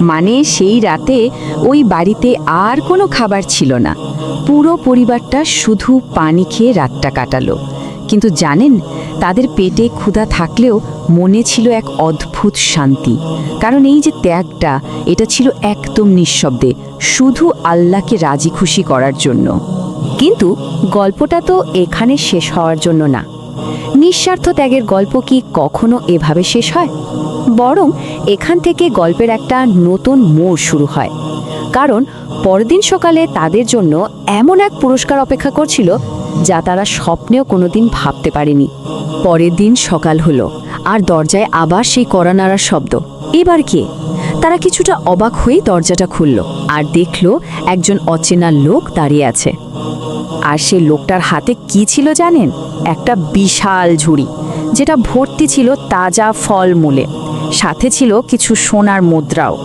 মানে সেই রাতে ওই বাড়িতে আর কোনো খাবার ছিল না। পুরো পরিবারটা শুধু পানি খেয়ে রাতটা কাটালো। কিন্তু জানেন, তাদের পেটে ক্ষুধা থাকলেও মনে ছিল এক অদ্ভুত শান্তি। কারণ এই যে ত্যাগটা, এটা ছিল একদম নিঃশব্দে, শুধু আল্লাহকে রাজি খুশি করার জন্য। কিন্তু গল্পটা তো এখানে শেষ হওয়ার জন্য না। নিঃস্বার্থ ত্যাগের গল্প কি কখনো এভাবে শেষ হয়? বরং এখান থেকে গল্পের একটা নতুন মোড় শুরু হয়। কারণ পরদিন সকালে তাদের জন্য এমন এক পুরস্কার অপেক্ষা করছিল যা তারা স্বপ্নেও কোনোদিন ভাবতে পারেনি। পরের দিন সকাল হলো, আর দরজায় আবার সেই কড়া নাড়ার শব্দ। এবার কে? তারা কিছুটা অবাক হয়েই দরজাটা খুলল আর দেখল একজন অচেনা লোক দাঁড়িয়ে আছে। আর সেই লোকটার হাতে কি ছিল জানেন? একটা বিশাল ঝুড়ি, যেটা ভর্তি ছিল তাজা ফলমূলে। সাথে ছিল কিছু সোনার মুদ্রাও।